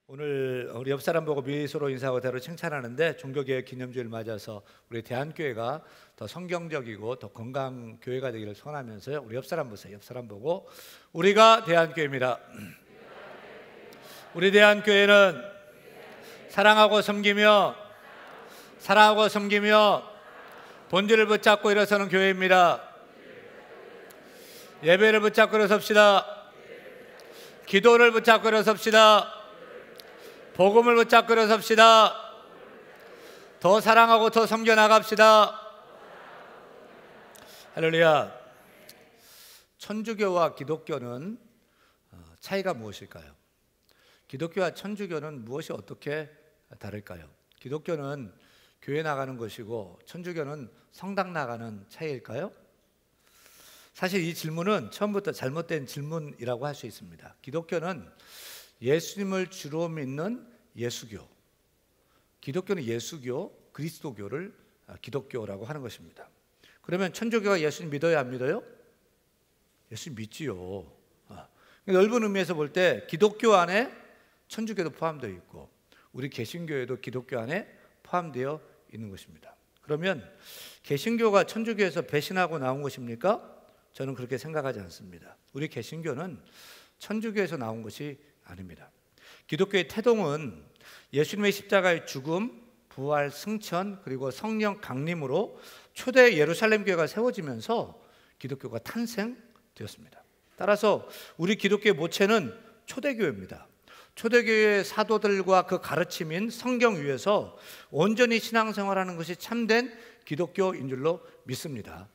오늘 우리 옆 사람 보고 미소로 인사하고 대로 칭찬하는데 종교개혁 기념주를 맞아서 우리 대한교회가 더 성경적이고 더 건강 교회가 되기를 소원하면서요. 우리 옆 사람 보세요. 옆 사람 보고 우리가 대한교회입니다. 우리 대한교회는 사랑하고 섬기며 본질을 붙잡고 일어서는 교회입니다. 예배를 붙잡고 일어섭시다. 기도를 붙잡고 일어섭시다. 복음을 붙잡고 일어섭시다. 더 사랑하고 더 섬겨 나갑시다. 할렐루야. 천주교와 기독교는 차이가 무엇일까요? 기독교와 천주교는 무엇이 어떻게 다를까요? 기독교는 교회 나가는 것이고 천주교는 성당 나가는 차이일까요? 사실 이 질문은 처음부터 잘못된 질문이라고 할 수 있습니다. 기독교는 예수님을 주로 믿는 예수교, 기독교는 예수교, 그리스도교를 기독교라고 하는 것입니다. 그러면 천주교가 예수님 믿어요, 안 믿어요? 예수님 믿지요. 넓은 의미에서 볼 때 기독교 안에 천주교도 포함되어 있고 우리 개신교에도 기독교 안에 포함되어 있는 것입니다. 그러면 개신교가 천주교에서 배신하고 나온 것입니까? 저는 그렇게 생각하지 않습니다. 우리 개신교는 천주교에서 나온 것이 아닙니다. 기독교의 태동은 예수님의 십자가의 죽음, 부활, 승천 그리고 성령 강림으로 초대 예루살렘 교회가 세워지면서 기독교가 탄생되었습니다. 따라서 우리 기독교의 모체는 초대교회입니다. 초대교회의 사도들과 그 가르침인 성경 위에서 온전히 신앙생활하는 것이 참된 기독교인 줄로 믿습니다.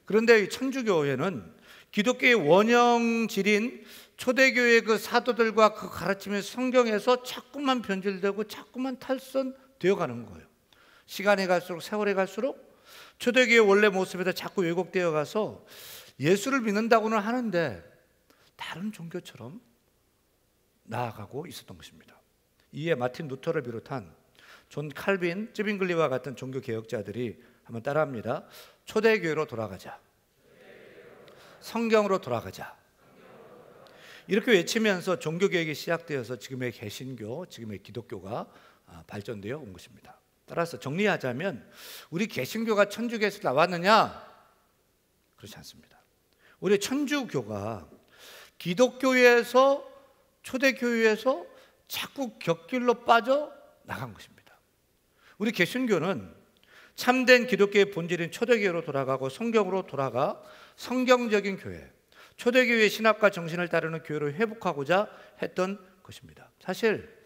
그런데 이 천주교회는 기독교의 원형질인 초대교회의 그 사도들과 그 가르침의 성경에서 자꾸만 변질되고 자꾸만 탈선되어 가는 거예요. 시간이 갈수록 세월이 갈수록 초대교회의 원래 모습에서 자꾸 왜곡되어 가서 예수를 믿는다고는 하는데 다른 종교처럼 나아가고 있었던 것입니다. 이에 마틴 루터를 비롯한 존 칼빈, 쯔빙글리와 같은 종교 개혁자들이 한번 따라합니다. 초대교회로 돌아가자. 성경으로 돌아가자. 이렇게 외치면서 종교개혁이 시작되어서 지금의 개신교, 지금의 기독교가 발전되어 온 것입니다. 따라서 정리하자면 우리 개신교가 천주교에서 나왔느냐? 그렇지 않습니다. 우리 천주교가 기독교에서 초대교회에서 자꾸 곁길로 빠져 나간 것입니다. 우리 개신교는 참된 기독교의 본질인 초대교회로 돌아가고 성경으로 돌아가 성경적인 교회, 초대교회의 신학과 정신을 따르는 교회로 회복하고자 했던 것입니다. 사실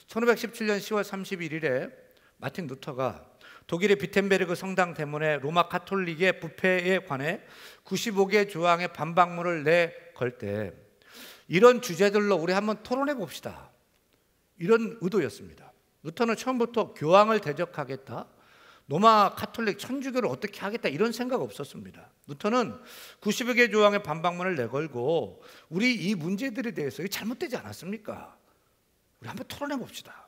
1517년 10월 31일에 마틴 루터가 독일의 비텐베르그 성당 대문에 로마 가톨릭의 부패에 관해 95개 조항의 반박문을 내걸 때 이런 주제들로 우리 한번 토론해 봅시다. 이런 의도였습니다. 루터는 처음부터 교황을 대적하겠다, 로마 가톨릭 천주교를 어떻게 하겠다 이런 생각 없었습니다. 루터는 90여 개 조항의 반박문을 내걸고 우리 이 문제들에 대해서 이게 잘못되지 않았습니까? 우리 한번 토론해 봅시다.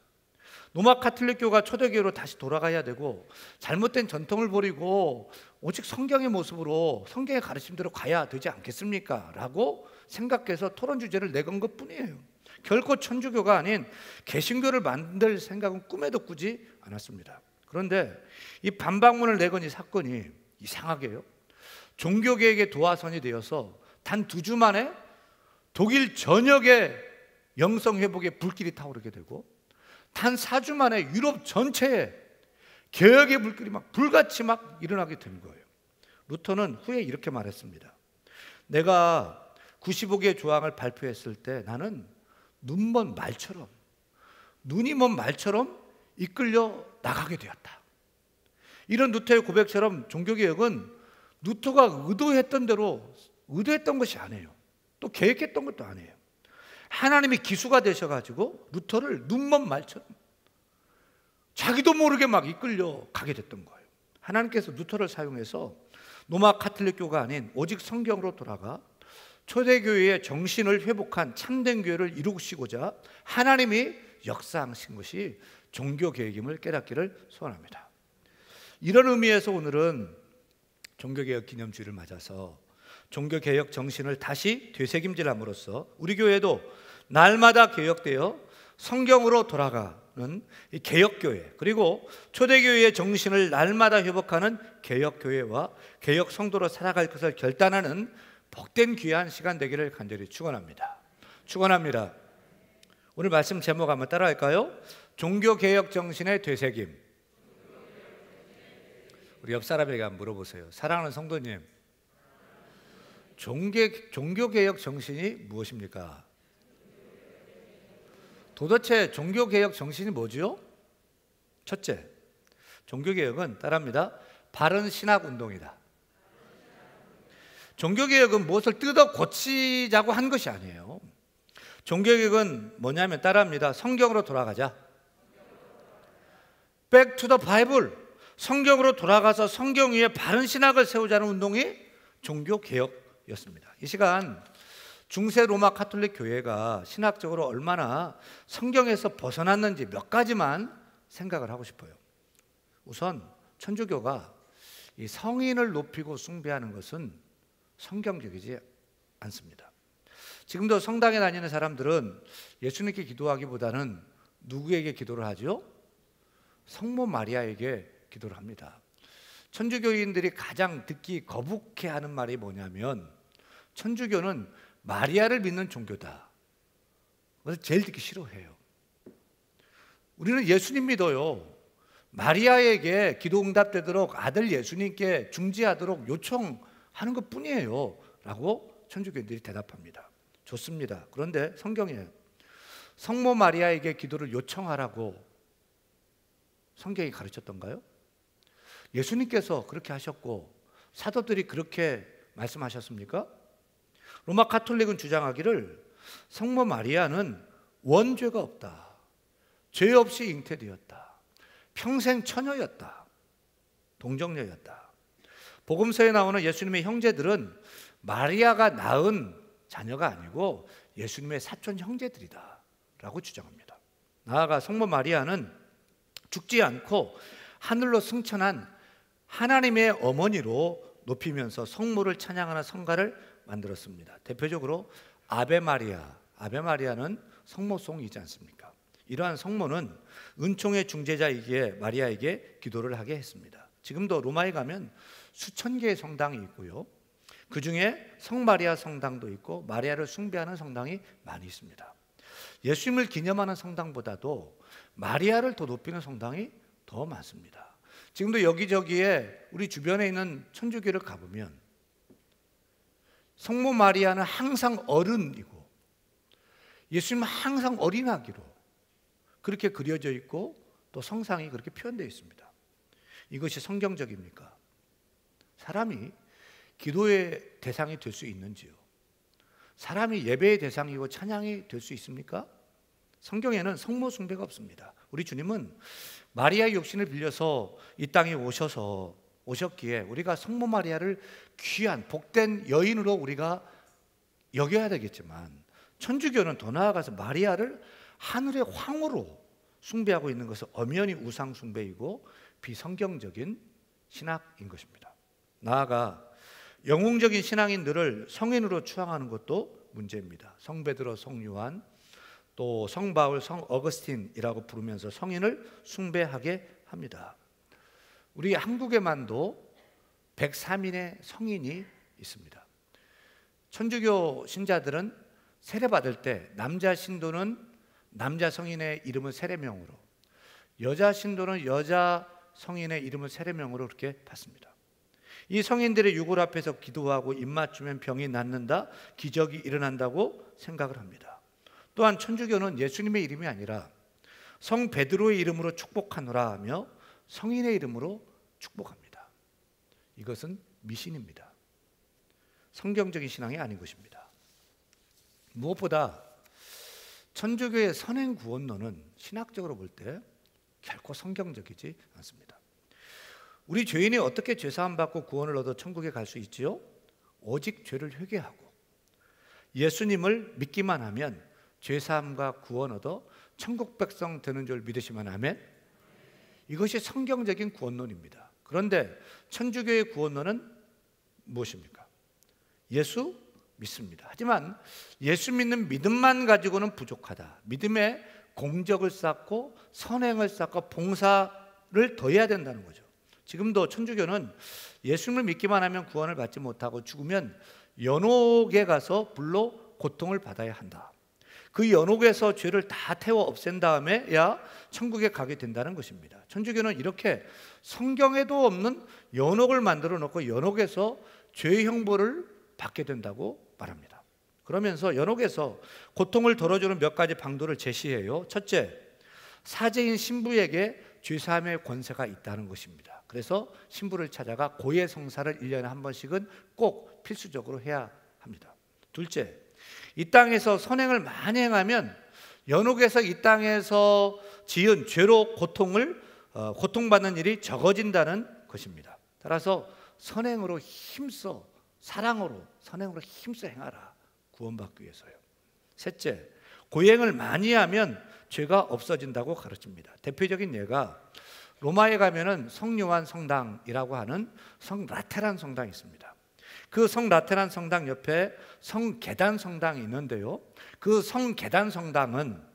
로마 가톨릭교가 초대교회로 다시 돌아가야 되고 잘못된 전통을 버리고 오직 성경의 모습으로 성경의 가르침대로 가야 되지 않겠습니까? 라고 생각해서 토론 주제를 내건 것뿐이에요. 결코 천주교가 아닌 개신교를 만들 생각은 꿈에도 꾸지 않았습니다. 그런데 이 반박문을 내건 이 사건이 이상하게요, 종교개혁의 도화선이 되어서 단 2주 만에 독일 전역에 영성회복의 불길이 타오르게 되고 단 4주 만에 유럽 전체에 개혁의 불길이 막 불같이 막 일어나게 된 거예요. 루터는 후에 이렇게 말했습니다. 내가 95개 조항을 발표했을 때 나는 눈이 먼 말처럼 이끌려 나가게 되었다. 이런 루터의 고백처럼 종교개혁은 루터가 의도했던 대로 의도했던 것이 아니에요. 또 계획했던 것도 아니에요. 하나님이 기수가 되셔가지고 루터를 눈먼 말처럼 자기도 모르게 막 이끌려 가게 됐던 거예요. 하나님께서 루터를 사용해서 로마 가톨릭교가 아닌 오직 성경으로 돌아가 초대교회의 정신을 회복한 참된 교회를 이루시고자 하나님이 역사하신 것이 종교개혁임을 깨닫기를 소원합니다. 이런 의미에서 오늘은 종교개혁 기념주의를 맞아서 종교개혁 정신을 다시 되새김질함으로써 우리 교회도 날마다 개혁되어 성경으로 돌아가는 이 개혁교회, 그리고 초대교회의 정신을 날마다 회복하는 개혁교회와 개혁성도로 살아갈 것을 결단하는 복된 귀한 시간 되기를 간절히 축원합니다. 축원합니다. 오늘 말씀 제목 한번 따라할까요? 종교개혁 정신의 되새김. 우리 옆 사람에게 한번 물어보세요. 사랑하는 성도님, 종교개혁 정신이 무엇입니까? 도대체 종교개혁 정신이 뭐죠? 첫째, 종교개혁은 따라합니다. 바른 신학운동이다. 종교개혁은 무엇을 뜯어 고치자고 한 것이 아니에요. 종교개혁은 뭐냐면 따라합니다. 성경으로 돌아가자. Back to the Bible. 성경으로 돌아가서 성경 위에 바른 신학을 세우자는 운동이 종교개혁이었습니다. 이 시간 중세 로마 가톨릭 교회가 신학적으로 얼마나 성경에서 벗어났는지 몇 가지만 생각을 하고 싶어요. 우선 천주교가 이 성인을 높이고 숭배하는 것은 성경적이지 않습니다. 지금도 성당에 다니는 사람들은 예수님께 기도하기보다는 누구에게 기도를 하죠? 성모 마리아에게 기도를 합니다. 천주교인들이 가장 듣기 거북해하는 말이 뭐냐면 천주교는 마리아를 믿는 종교다. 그래서 제일 듣기 싫어해요. 우리는 예수님 믿어요. 마리아에게 기도 응답되도록 아들 예수님께 중지하도록 요청하는 것 뿐이에요 라고 천주교인들이 대답합니다. 좋습니다. 그런데 성경에 성모 마리아에게 기도를 요청하라고 성경이 가르쳤던가요? 예수님께서 그렇게 하셨고 사도들이 그렇게 말씀하셨습니까? 로마 가톨릭은 주장하기를 성모 마리아는 원죄가 없다, 죄 없이 잉태되었다, 평생 처녀였다, 동정녀였다. 복음서에 나오는 예수님의 형제들은 마리아가 낳은 자녀가 아니고 예수님의 사촌 형제들이다 라고 주장합니다. 나아가 성모 마리아는 죽지 않고 하늘로 승천한 하나님의 어머니로 높이면서 성모를 찬양하는 성가를 만들었습니다. 대표적으로 아베 마리아, 아베 마리아는 성모송이지 않습니까? 이러한 성모는 은총의 중재자이기에 마리아에게 기도를 하게 했습니다. 지금도 로마에 가면 수천 개의 성당이 있고요, 그 중에 성마리아 성당도 있고 마리아를 숭배하는 성당이 많이 있습니다. 예수님을 기념하는 성당보다도 마리아를 더 높이는 성당이 더 많습니다. 지금도 여기저기에 우리 주변에 있는 천주교를 가보면 성모 마리아는 항상 어른이고 예수님은 항상 어린아기로 그렇게 그려져 있고 또 성상이 그렇게 표현되어 있습니다. 이것이 성경적입니까? 사람이 기도의 대상이 될 수 있는지요? 사람이 예배의 대상이고 찬양이 될 수 있습니까? 성경에는 성모 숭배가 없습니다. 우리 주님은 마리아의 육신을 빌려서 이 땅에 오셨기에 우리가 성모 마리아를 귀한 복된 여인으로 우리가 여겨야 되겠지만 천주교는 더 나아가서 마리아를 하늘의 황후로 숭배하고 있는 것은 엄연히 우상 숭배이고 비성경적인 신학인 것입니다. 나아가 영웅적인 신앙인들을 성인으로 추앙하는 것도 문제입니다. 성 베드로, 성 요한, 또 성 바울, 성 어거스틴이라고 부르면서 성인을 숭배하게 합니다. 우리 한국에만도 103인의 성인이 있습니다. 천주교 신자들은 세례받을 때 남자 신도는 남자 성인의 이름을 세례명으로, 여자 신도는 여자 성인의 이름을 세례명으로 그렇게 받습니다. 이 성인들의 유골 앞에서 기도하고 입 맞추면 병이 낫는다, 기적이 일어난다고 생각을 합니다. 또한 천주교는 예수님의 이름이 아니라 성 베드로의 이름으로 축복하노라 하며 성인의 이름으로 축복합니다. 이것은 미신입니다. 성경적인 신앙이 아닌 것입니다. 무엇보다 천주교의 선행 구원론은 신학적으로 볼 때 결코 성경적이지 않습니다. 우리 죄인이 어떻게 죄사함 받고 구원을 얻어 천국에 갈 수 있지요? 오직 죄를 회개하고 예수님을 믿기만 하면 죄사함과 구원 얻어 천국 백성 되는 줄 믿으시면 아멘. 이것이 성경적인 구원론입니다. 그런데 천주교의 구원론은 무엇입니까? 예수 믿습니다. 하지만 예수 믿는 믿음만 가지고는 부족하다. 믿음에 공적을 쌓고 선행을 쌓고 봉사를 더해야 된다는 거죠. 지금도 천주교는 예수님을 믿기만 하면 구원을 받지 못하고 죽으면 연옥에 가서 불로 고통을 받아야 한다. 그 연옥에서 죄를 다 태워 없앤 다음에야 천국에 가게 된다는 것입니다. 천주교는 이렇게 성경에도 없는 연옥을 만들어 놓고 연옥에서 죄의 형벌을 받게 된다고 말합니다. 그러면서 연옥에서 고통을 덜어주는 몇 가지 방도를 제시해요. 첫째, 사제인 신부에게 죄사함의 권세가 있다는 것입니다. 그래서 신부를 찾아가 고해 성사를 1년에 한 번씩은 꼭 필수적으로 해야 합니다. 둘째, 이 땅에서 선행을 많이 행하면 연옥에서 이 땅에서 지은 죄로 고통받는 일이 적어진다는 것입니다. 따라서 선행으로 힘써, 사랑으로 선행으로 힘써 행하라. 구원받기 위해서요. 셋째, 고행을 많이 하면 죄가 없어진다고 가르칩니다. 대표적인 예가 로마에 가면은 성 요한 성당이라고 하는 성 라테란 성당이 있습니다. 그 성 라테란 성당 옆에 성 계단 성당이 있는데요. 그 성 계단 성당은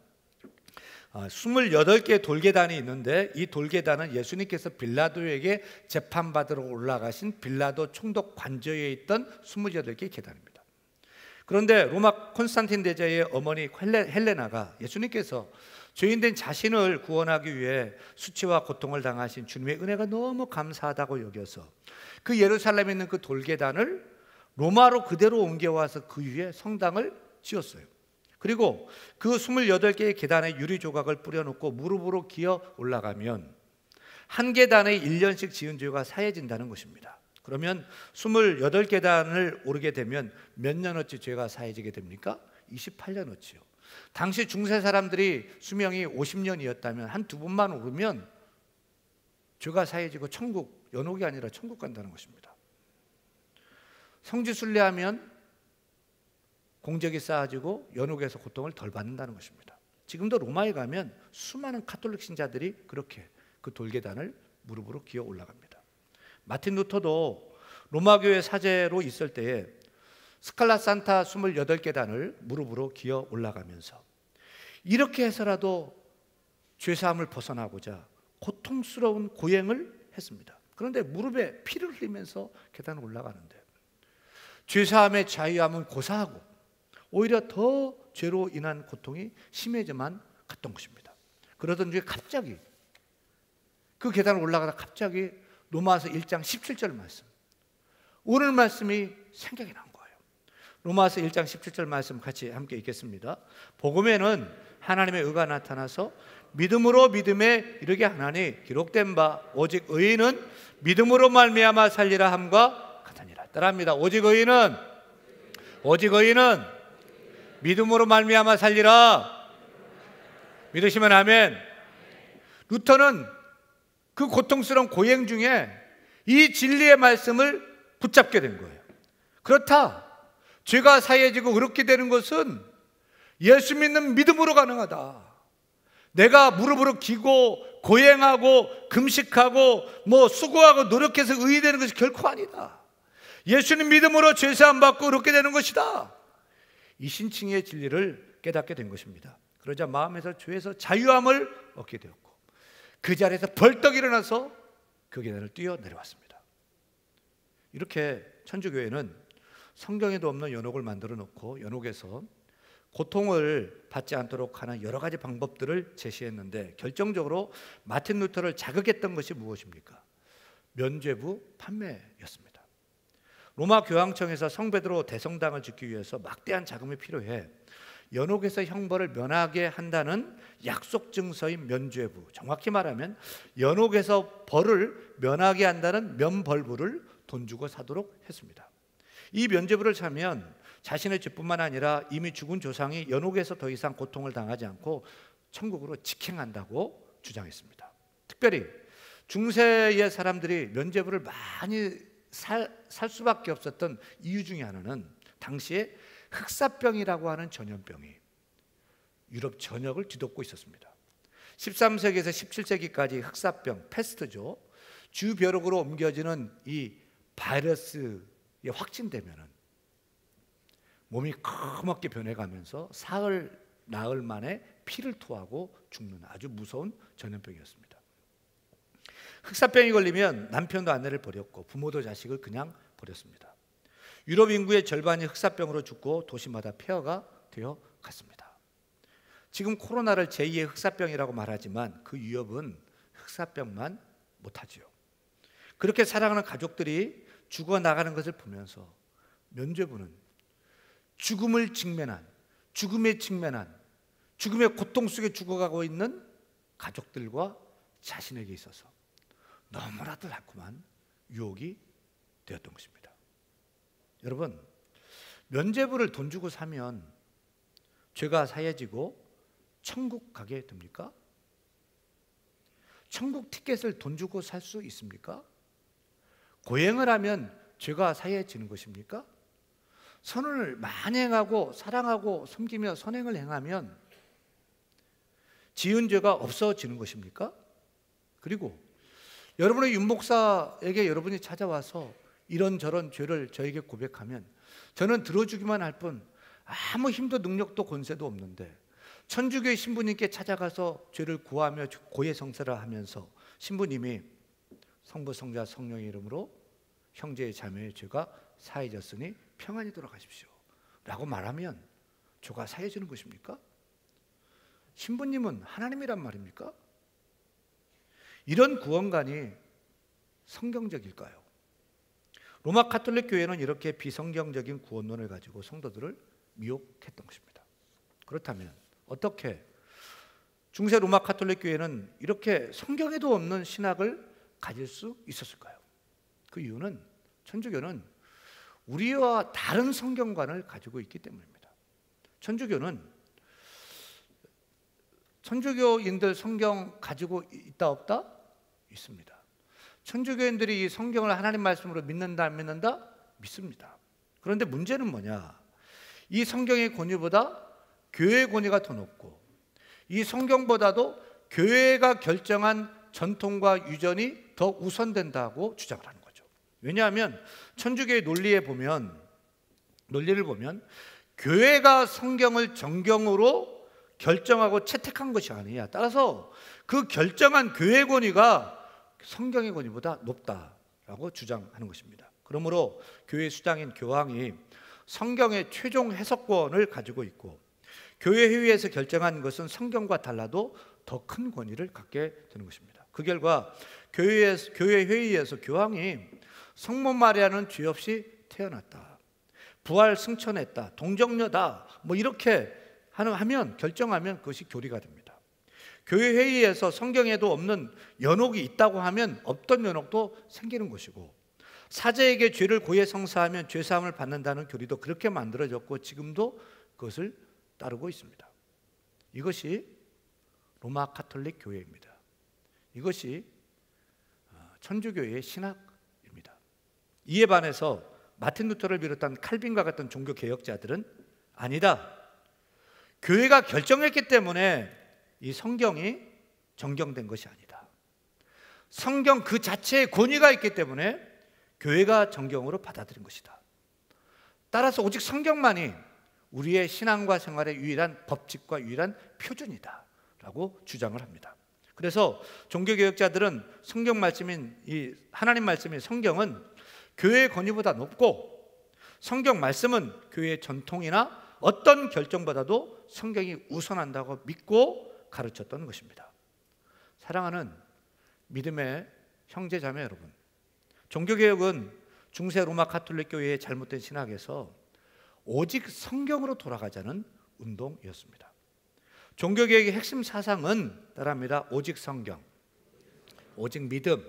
28개의 돌계단이 있는데 이 돌계단은 예수님께서 빌라도에게 재판받으러 올라가신 빌라도 총독 관저에 있던 28개의 계단입니다. 그런데 로마 콘스탄틴 대제의 어머니 헬레나가 예수님께서 죄인된 자신을 구원하기 위해 수치와 고통을 당하신 주님의 은혜가 너무 감사하다고 여겨서 그 예루살렘에 있는 그 돌계단을 로마로 그대로 옮겨와서 그 위에 성당을 지었어요. 그리고 그 28개의 계단에 유리 조각을 뿌려놓고 무릎으로 기어 올라가면 한 계단에 1년씩 지은 죄가 사해진다는 것입니다. 그러면 28계단을 오르게 되면 몇 년어치 죄가 사해지게 됩니까? 28년어치요. 당시 중세 사람들이 수명이 50년이었다면 한 두 번만 오르면 죄가 사해지고 천국, 연옥이 아니라 천국 간다는 것입니다. 성지순례하면 공적이 쌓아지고 연옥에서 고통을 덜 받는다는 것입니다. 지금도 로마에 가면 수많은 카톨릭 신자들이 그렇게 그 돌계단을 무릎으로 기어 올라갑니다. 마틴 루터도 로마교회 사제로 있을 때에 스칼라 산타 28계단을 무릎으로 기어 올라가면서 이렇게 해서라도 죄사함을 벗어나고자 고통스러운 고행을 했습니다. 그런데 무릎에 피를 흘리면서 계단을 올라가는데 죄사함의 자유함은 고사하고 오히려 더 죄로 인한 고통이 심해져만 갔던 것입니다. 그러던 중에 갑자기 그 계단을 올라가다 갑자기 로마서 1장 17절 말씀, 오늘 말씀이 생각이 난 거예요. 로마서 1장 17절 말씀 같이 함께 읽겠습니다. 복음에는 하나님의 의가 나타나서 믿음으로 믿음에 이르게 하나니 기록된 바 오직 의인은 믿음으로 말미암아 살리라 함과 같으니라. 따라합니다. 오직 의인은 믿음으로 말미암아 살리라. 믿으시면 아멘. 루터는 그 고통스러운 고행 중에 이 진리의 말씀을 붙잡게 된 거예요. 그렇다. 죄가 사해지고 의롭게 되는 것은 예수 믿는 믿음으로 가능하다. 내가 무릎으로 기고 고행하고 금식하고 수고하고 노력해서 의인이 되는 것이 결코 아니다. 예수님 믿음으로 죄사함 받고 의롭게 되는 것이다. 이 신칭의 진리를 깨닫게 된 것입니다. 그러자 마음에서 죄에서 자유함을 얻게 되었고 그 자리에서 벌떡 일어나서 그 계단을 뛰어 내려왔습니다. 이렇게 천주교회는 성경에도 없는 연옥을 만들어 놓고 연옥에서 고통을 받지 않도록 하는 여러 가지 방법들을 제시했는데 결정적으로 마틴 루터를 자극했던 것이 무엇입니까? 면죄부 판매였습니다. 로마 교황청에서 성 베드로 대성당을 짓기 위해서 막대한 자금이 필요해 연옥에서 형벌을 면하게 한다는 약속 증서인 면죄부, 정확히 말하면 연옥에서 벌을 면하게 한다는 면벌부를 돈 주고 사도록 했습니다. 이 면죄부를 사면 자신의 죄뿐만 아니라 이미 죽은 조상이 연옥에서 더 이상 고통을 당하지 않고 천국으로 직행한다고 주장했습니다. 특별히 중세의 사람들이 면죄부를 많이 살 수밖에 없었던 이유 중에 하나는 당시에 흑사병이라고 하는 전염병이 유럽 전역을 뒤덮고 있었습니다. 13세기에서 17세기까지 흑사병, 패스트죠. 주벼룩으로 옮겨지는 이 바이러스에 확진되면은 몸이 커멓게 변해가면서 사흘 나흘 만에 피를 토하고 죽는 아주 무서운 전염병이었습니다. 흑사병이 걸리면 남편도 아내를 버렸고 부모도 자식을 그냥 버렸습니다. 유럽 인구의 절반이 흑사병으로 죽고 도시마다 폐허가 되어 갔습니다. 지금 코로나를 제2의 흑사병이라고 말하지만 그 위협은 흑사병만 못하지요. 그렇게 사랑하는 가족들이 죽어나가는 것을 보면서 면죄부는 죽음을 직면한, 죽음에 직면한, 죽음의 고통 속에 죽어가고 있는 가족들과 자신에게 있어서 너무나도 달콤한 유혹이 되었던 것입니다. 여러분, 면죄부를 돈 주고 사면 죄가 사해지고 천국 가게 됩니까? 천국 티켓을 돈 주고 살 수 있습니까? 고행을 하면 죄가 사해지는 것입니까? 선을 만행하고 사랑하고 섬기며 선행을 행하면 지은 죄가 없어지는 것입니까? 그리고 여러분의 윤목사에게 여러분이 찾아와서 이런저런 죄를 저에게 고백하면 저는 들어주기만 할 뿐 아무 힘도 능력도 권세도 없는데 천주교의 신부님께 찾아가서 죄를 구하며 고해성사를 하면서 신부님이 성부 성자 성령의 이름으로 형제의 자매의 죄가 사해졌으니 평안히 돌아가십시오 라고 말하면 죄가 사해지는 것입니까? 신부님은 하나님이란 말입니까? 이런 구원관이 성경적일까요? 로마 가톨릭 교회는 이렇게 비성경적인 구원론을 가지고 성도들을 미혹했던 것입니다. 그렇다면 어떻게 중세 로마 가톨릭 교회는 이렇게 성경에도 없는 신학을 가질 수 있었을까요? 그 이유는 천주교는 우리와 다른 성경관을 가지고 있기 때문입니다. 천주교인들 성경 가지고 있다 없다? 있습니다. 천주교인들이 이 성경을 하나님 말씀으로 믿는다 안 믿는다? 믿습니다. 그런데 문제는 뭐냐? 이 성경의 권위보다 교회의 권위가 더 높고 이 성경보다도 교회가 결정한 전통과 유전이 더 우선된다고 주장을 하는 거죠. 왜냐하면 천주교의 논리를 보면 교회가 성경을 정경으로 결정하고 채택한 것이 아니야. 따라서 그 결정한 교회의 권위가 성경의 권위보다 높다라고 주장하는 것입니다. 그러므로 교회 수장인 교황이 성경의 최종 해석권을 가지고 있고 교회 회의에서 결정한 것은 성경과 달라도 더 큰 권위를 갖게 되는 것입니다. 그 결과 교회 회의에서 교황이 성모 마리아는 죄 없이 태어났다, 부활 승천했다, 동정녀다, 이렇게 하면 결정하면 그것이 교리가 됩니다. 교회 회의에서 성경에도 없는 연옥이 있다고 하면 없던 연옥도 생기는 것이고 사제에게 죄를 고해 성사하면 죄 사함을 받는다는 교리도 그렇게 만들어졌고 지금도 그것을 따르고 있습니다. 이것이 로마 가톨릭 교회입니다. 이것이 천주교의 신학입니다. 이에 반해서 마틴 루터를 비롯한 칼빈과 같은 종교 개혁자들은 아니다, 교회가 결정했기 때문에 이 성경이 정경된 것이 아니다, 성경 그 자체에 권위가 있기 때문에 교회가 정경으로 받아들인 것이다. 따라서 오직 성경만이 우리의 신앙과 생활의 유일한 법칙과 유일한 표준이다 라고 주장을 합니다. 그래서 종교개혁자들은 성경 말씀인 이 하나님 말씀인 성경은 교회의 권위보다 높고 성경 말씀은 교회의 전통이나 어떤 결정보다도 성경이 우선한다고 믿고 가르쳤던 것입니다. 사랑하는 믿음의 형제 자매 여러분, 종교개혁은 중세 로마 가톨릭 교회의 잘못된 신학에서 오직 성경으로 돌아가자는 운동이었습니다. 종교개혁의 핵심 사상은 따라합니다. 오직 성경, 오직 믿음,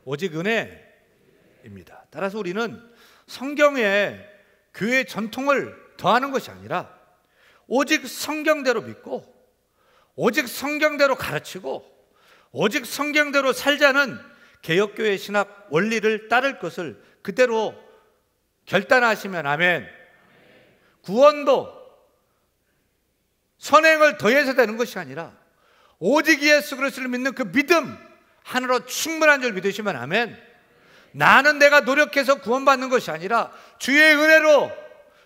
오직 은혜입니다. 따라서 우리는 성경에 교회의 전통을 더하는 것이 아니라 오직 성경대로 믿고 오직 성경대로 가르치고 오직 성경대로 살자는 개혁교회 신학 원리를 따를 것을 그대로 결단하시면 아멘. 구원도 선행을 더해서 되는 것이 아니라 오직 예수 그리스도를 믿는 그 믿음 하나로 충분한 줄 믿으시면 아멘. 나는 내가 노력해서 구원받는 것이 아니라 주의 은혜로,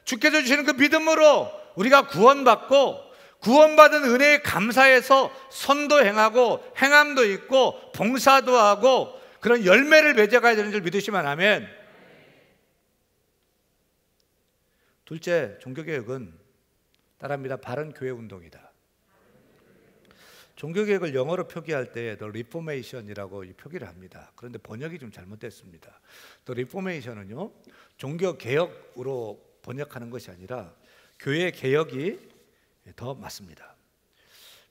주께서 주시는 그 믿음으로 우리가 구원받고, 구원받은 은혜에 감사해서 선도 행하고 행함도 있고 봉사도 하고 그런 열매를 맺어가야 되는 줄 믿으시면 아멘. 둘째, 종교개혁은 따라합니다. 바른 교회 운동이다. 종교개혁을 영어로 표기할 때 The Reformation이라고 표기를 합니다. 그런데 번역이 좀 잘못됐습니다. The Reformation은요, 종교개혁으로 번역하는 것이 아니라 교회 개혁이 더 맞습니다.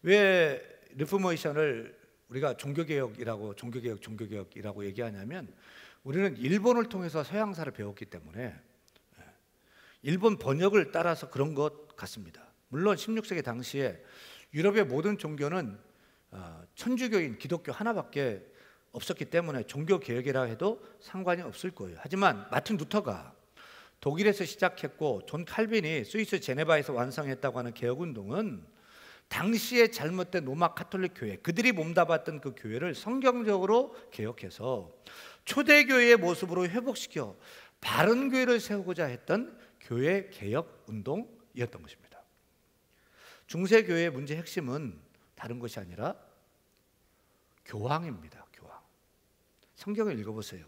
왜 리포메이션을 우리가 종교개혁이라고 얘기하냐면, 우리는 일본을 통해서 서양사를 배웠기 때문에 일본 번역을 따라서 그런 것 같습니다. 물론 16세기 당시에 유럽의 모든 종교는 천주교인 기독교 하나밖에 없었기 때문에 종교개혁이라 해도 상관이 없을 거예요. 하지만 마틴 루터가 독일에서 시작했고 존 칼빈이 스위스 제네바에서 완성했다고 하는 개혁운동은 당시에 잘못된 로마 카톨릭 교회, 그들이 몸담았던 그 교회를 성경적으로 개혁해서 초대교회의 모습으로 회복시켜 바른 교회를 세우고자 했던 교회 개혁 운동이었던 것입니다. 중세교회의 문제 핵심은 다른 것이 아니라 교황입니다. 교황. 성경을 읽어보세요.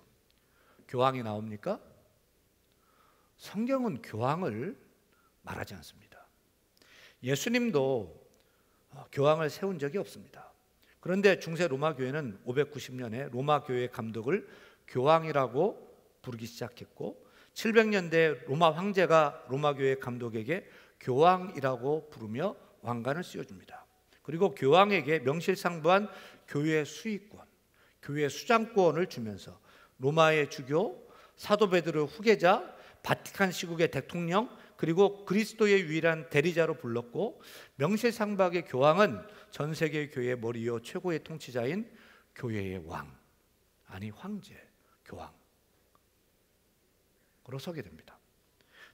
교황이 나옵니까? 성경은 교황을 말하지 않습니다. 예수님도 교황을 세운 적이 없습니다. 그런데 중세 로마 교회는 590년에 로마 교회 감독을 교황이라고 부르기 시작했고, 700년대 로마 황제가 로마 교회 감독에게 교황이라고 부르며 왕관을 씌워줍니다. 그리고 교황에게 명실상부한 교회 수익권, 교회 수장권을 주면서 로마의 주교, 사도 베드로 후계자, 바티칸 시국의 대통령, 그리고 그리스도의 유일한 대리자로 불렀고, 명실상부하게 교황은 전 세계 교회의 머리요 최고의 통치자인 교회의 왕, 아니 황제, 교황으로 서게 됩니다.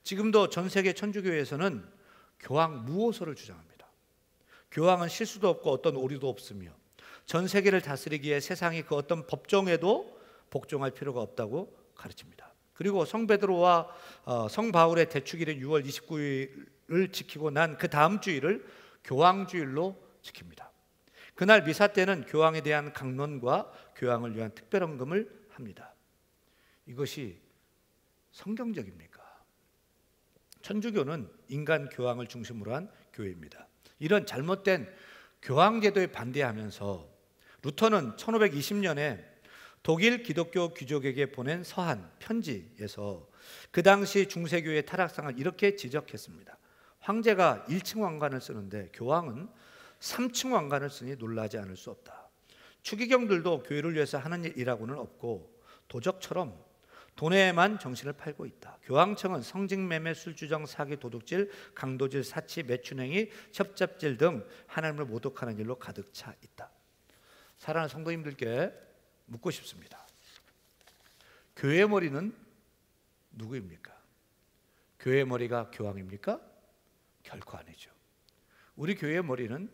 지금도 전 세계 천주교회에서는 교황 무호소를 주장합니다. 교황은 실수도 없고 어떤 오류도 없으며 전 세계를 다스리기에 세상이 그 어떤 법정에도 복종할 필요가 없다고 가르칩니다. 그리고 성 베드로와 성 바울의 대축일인 6월 29일을 지키고 난 그 다음 주일을 교황주일로 지킵니다. 그날 미사 때는 교황에 대한 강론과 교황을 위한 특별헌금을 합니다. 이것이 성경적입니까? 천주교는 인간 교황을 중심으로 한 교회입니다. 이런 잘못된 교황제도에 반대하면서 루터는 1520년에 독일 기독교 귀족에게 보낸 서한 편지에서 그 당시 중세교회의 타락상을 이렇게 지적했습니다. 황제가 1층 왕관을 쓰는데 교황은 3층 왕관을 쓰니 놀라지 않을 수 없다. 추기경들도 교회를 위해서 하는 일이라고는 없고 도적처럼 돈에만 정신을 팔고 있다. 교황청은 성직매매, 술주정, 사기, 도둑질, 강도질, 사치, 매춘행위, 협잡질 등 하나님을 모독하는 일로 가득 차 있다. 사랑하는 성도님들께 묻고 싶습니다. 교회의 머리는 누구입니까? 교회의 머리가 교황입니까? 결코 아니죠. 우리 교회의 머리는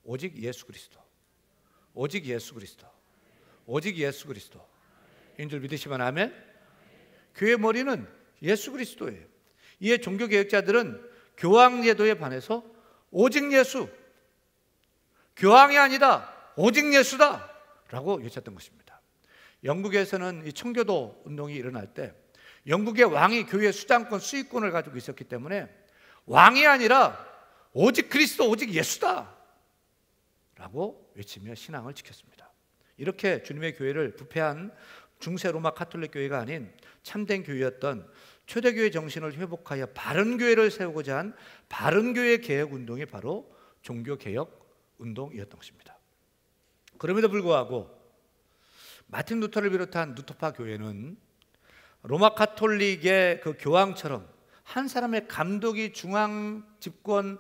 오직 예수 그리스도, 오직 예수 그리스도, 오직 예수 그리스도인 줄 믿으시면 아멘. 교회의 머리는 예수 그리스도예요. 이에 종교개혁자들은 교황제도에 반해서 오직 예수, 교황이 아니다, 오직 예수다 라고 외쳤던 것입니다. 영국에서는 이 청교도 운동이 일어날 때 영국의 왕이 교회 수장권, 수익권을 가지고 있었기 때문에 왕이 아니라 오직 그리스도, 오직 예수다 라고 외치며 신앙을 지켰습니다. 이렇게 주님의 교회를 부패한 중세 로마 카톨릭 교회가 아닌 참된 교회였던 초대교회 정신을 회복하여 바른 교회를 세우고자 한 바른 교회 개혁 운동이 바로 종교개혁 운동이었던 것입니다. 그럼에도 불구하고 마틴 루터를 비롯한 루터파 교회는 로마 카톨릭의 그 교황처럼 한 사람의 감독이 중앙 집권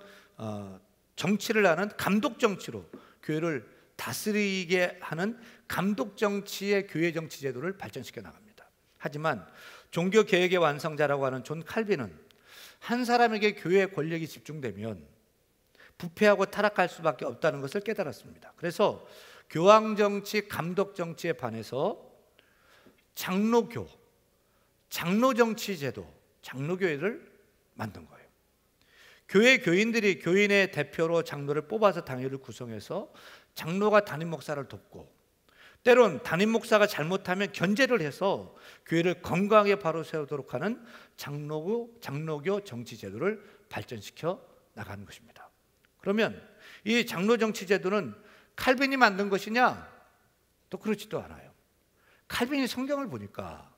정치를 하는 감독 정치로 교회를 다스리게 하는 감독 정치의 교회 정치 제도를 발전시켜 나갑니다. 하지만 종교 개혁의 완성자라고 하는 존 칼빈은 한 사람에게 교회의 권력이 집중되면 부패하고 타락할 수밖에 없다는 것을 깨달았습니다. 그래서 교황정치, 감독정치에 반해서 장로교, 장로정치제도, 장로교회를 만든 거예요. 교회 교인들이 교인의 대표로 장로를 뽑아서 당회를 구성해서 장로가 담임 목사를 돕고, 때론 담임 목사가 잘못하면 견제를 해서 교회를 건강하게 바로 세우도록 하는 장로교 정치제도를 발전시켜 나가는 것입니다. 그러면 이 장로 정치제도는 칼빈이 만든 것이냐? 또 그렇지도 않아요. 칼빈이 성경을 보니까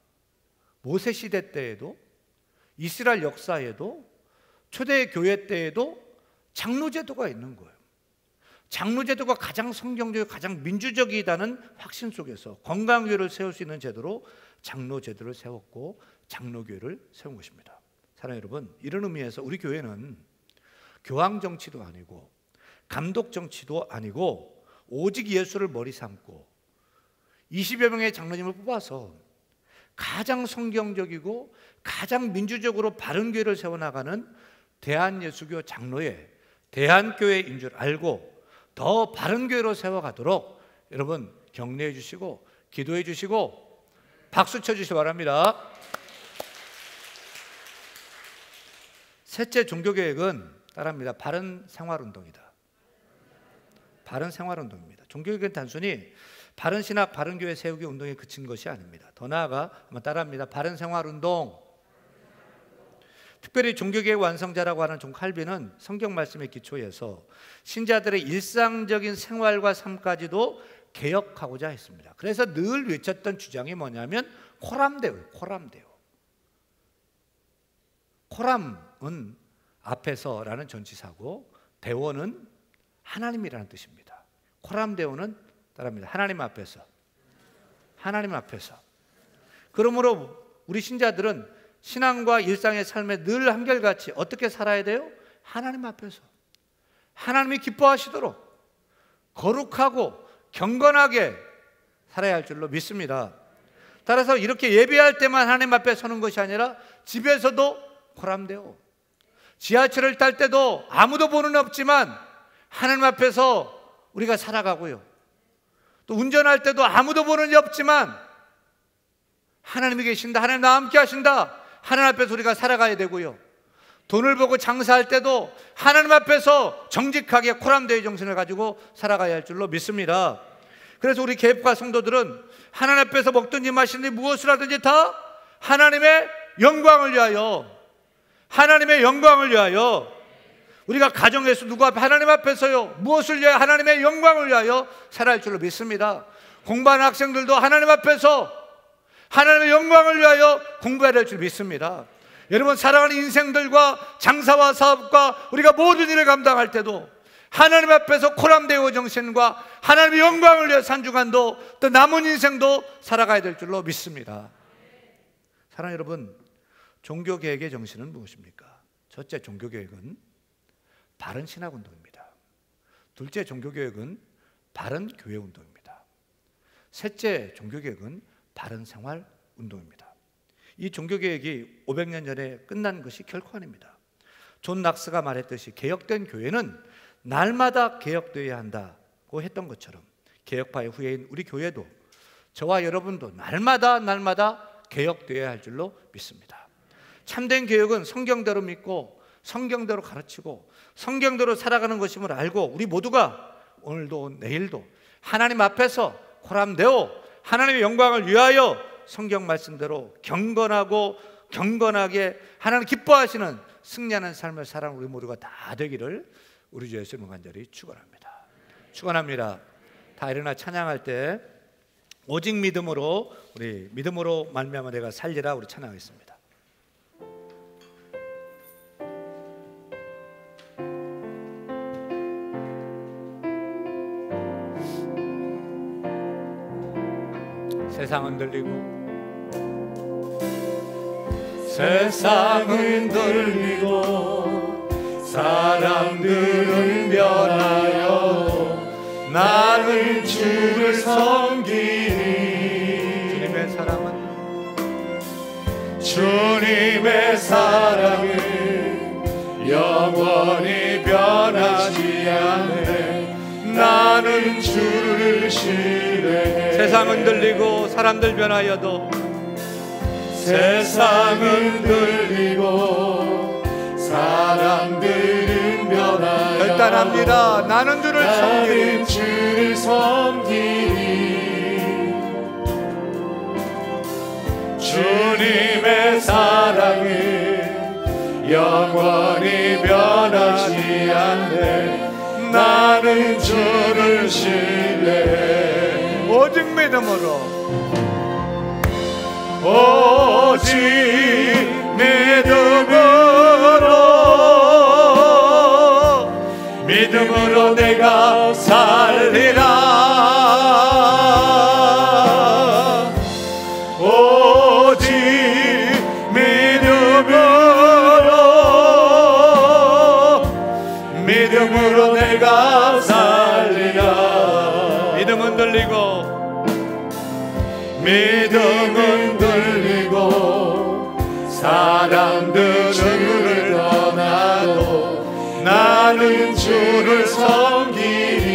모세 시대 때에도, 이스라엘 역사에도, 초대 교회 때에도 장로제도가 있는 거예요. 장로제도가 가장 성경적이고 가장 민주적이다는 확신 속에서 건강교회를 세울 수 있는 제도로 장로제도를 세웠고 장로교회를 세운 것입니다. 사랑하는 여러분, 이런 의미에서 우리 교회는 교황정치도 아니고 감독정치도 아니고 오직 예수를 머리 삼고 20여 명의 장로님을 뽑아서 가장 성경적이고 가장 민주적으로 바른 교회를 세워나가는 대한예수교 장로회, 대한교회인 줄 알고 더 바른 교회로 세워가도록 여러분 격려해 주시고 기도해 주시고 박수 쳐주시기 바랍니다. 셋째 종교개혁은 따라합니다. 바른 생활운동이다. 바른 생활운동입니다. 종교개혁은 단순히 바른 신학, 바른 교회 세우기 운동에 그친 것이 아닙니다. 더 나아가 한번 따라합니다. 바른 생활운동. 특별히 종교개혁 완성자라고 하는 존 칼빈은 성경 말씀의 기초에서 신자들의 일상적인 생활과 삶까지도 개혁하고자 했습니다. 그래서 늘 외쳤던 주장이 뭐냐면 코람데오예요. 코람데오. 코람은 앞에서라는 전치사고 데오는 하나님이라는 뜻입니다. 코람데오는 따라합니다. 하나님 앞에서. 하나님 앞에서. 그러므로 우리 신자들은 신앙과 일상의 삶에 늘 한결같이 어떻게 살아야 돼요? 하나님 앞에서 하나님이 기뻐하시도록 거룩하고 경건하게 살아야 할 줄로 믿습니다. 따라서 이렇게 예배할 때만 하나님 앞에 서는 것이 아니라 집에서도 코람데오, 지하철을 탈 때도 아무도 보는 없지만 하나님 앞에서 우리가 살아가고요, 또 운전할 때도 아무도 보는 이 없지만 하나님이 계신다, 하나님 나와 함께 하신다, 하나님 앞에서 우리가 살아가야 되고요, 돈을 보고 장사할 때도 하나님 앞에서 정직하게 코람데오의 정신을 가지고 살아가야 할 줄로 믿습니다. 그래서 우리 개혁파 성도들은 하나님 앞에서 먹든지 마시든지 무엇을 하든지 다 하나님의 영광을 위하여, 하나님의 영광을 위하여, 우리가 가정에서 누구 앞에 하나님 앞에서요 무엇을 위하여? 하나님의 영광을 위하여 살아야 할 줄로 믿습니다. 공부하는 학생들도 하나님 앞에서 하나님의 영광을 위하여 공부해야 될 줄 믿습니다. 여러분, 살아가는 인생들과 장사와 사업과 우리가 모든 일을 감당할 때도 하나님 앞에서 코람데오 정신과 하나님의 영광을 위해 산중한도 또 남은 인생도 살아가야 될 줄로 믿습니다. 사랑하는 여러분, 종교개혁의 정신은 무엇입니까? 첫째, 종교개혁은 바른 신학운동입니다. 둘째, 종교개혁은 바른 교회운동입니다. 셋째, 종교개혁은 바른 생활운동입니다. 이 종교개혁이 500년 전에 끝난 것이 결코 아닙니다. 존 낙스가 말했듯이 개혁된 교회는 날마다 개혁되어야 한다고 했던 것처럼 개혁파의 후예인 우리 교회도, 저와 여러분도 날마다 개혁되어야 할 줄로 믿습니다. 참된 개혁은 성경대로 믿고 성경대로 가르치고 성경대로 살아가는 것임을 알고 우리 모두가 오늘도 내일도 하나님 앞에서 코람데오, 하나님의 영광을 위하여 성경 말씀대로 경건하고 경건하게 하나님 기뻐하시는 승리하는 삶을 살아가는 우리 모두가 다 되기를 우리 주 예수님 간절히 축원합니다. 축원합니다. 다 일어나 찬양할 때 오직 믿음으로, 우리 믿음으로 말미암아 내가 살리라, 우리 찬양하겠습니다. 세상은 들리고 세상은 들리고 사람들은 변하여 나는 주를 섬기니 주님의 사랑은 영원히 변하지 않네. 나는 주를 신뢰해. 세상은 들리고 사람들 변하여도 세상은 들리고 사람들은 변하여도 결단합니다. 나는 주를 섬기리. 나는 주를 섬기리. 주님의 사랑은 영원히 변하지 않네. 나는 주를 신뢰해. 오직 믿음으로, 오직 믿음으로 내가 살리라. 오직 믿음으로 내가 살리라. 믿음은 들리고 사람들은 주를 떠나도 나는 주를 섬기리.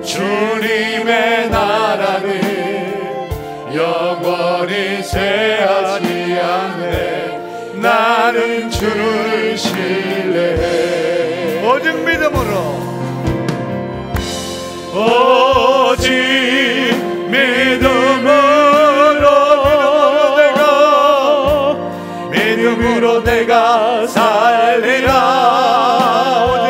주님의 나라는 영원히 쇠하지 않네. 나는 주를 신뢰해. 오직 믿음으로, 오직 믿음으로 내가 살리라. 오직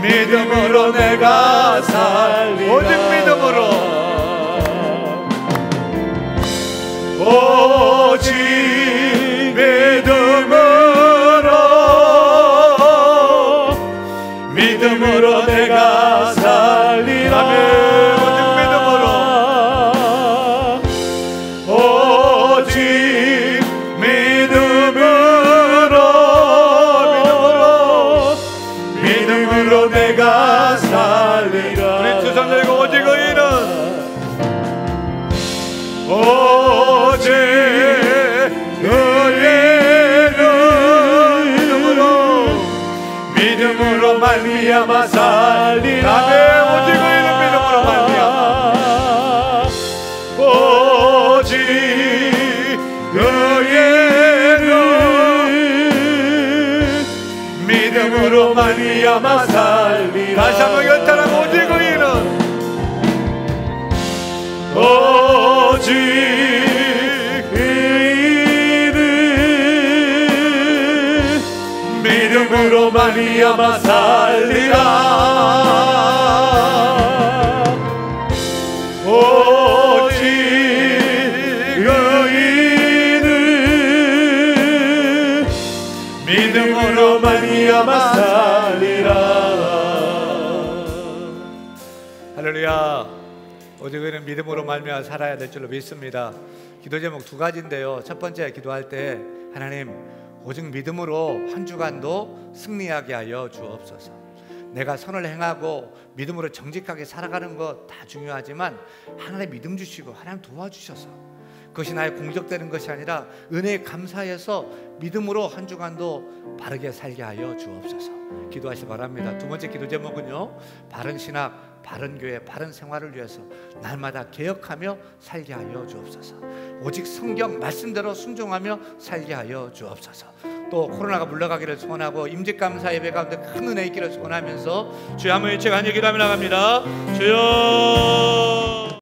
믿음으로 내가 살리라. 오직 믿음으로, 오직 믿음으로 내가 살리라. 오직 믿음으로 내가 살리라. 우리 두 손 들고 오직 의인은, 오직 믿음으로 말미암아 살리라. 오직 의인은 믿음으로 말미암아, 오직 믿음으로 말미암아 살리라. 다시 한번 결단하고 오직 의인은, 오직 믿음으로 말미암아 살리라. 오직 의인은 믿음으로 말미암아 살리라. 할렐루야. 오직 의인은 믿음으로 말미암아 살아야 될 줄로 믿습니다. 기도 제목 두 가지인데요. 첫 번째, 기도할 때 하나님, 오직 믿음으로 한 주간도 승리하게 하여 주옵소서. 내가 선을 행하고 믿음으로 정직하게 살아가는 것 다 중요하지만 하나님 믿음 주시고 하나님 도와주셔서 그것이 나의 공적되는 것이 아니라 은혜에 감사해서 믿음으로 한 주간도 바르게 살게 하여 주옵소서. 기도하시 바랍니다. 두 번째 기도 제목은요, 바른 신학, 바른 교회, 바른 생활을 위해서 날마다 개혁하며 살게 하여 주옵소서. 오직 성경 말씀대로 순종하며 살게 하여 주옵소서. 또 코로나가 물러가기를 소원하고 임직감사 예배 가운데 큰 은혜 있기를 소원하면서 주여 한번 일체 간절히 기도하며 나갑니다. 주여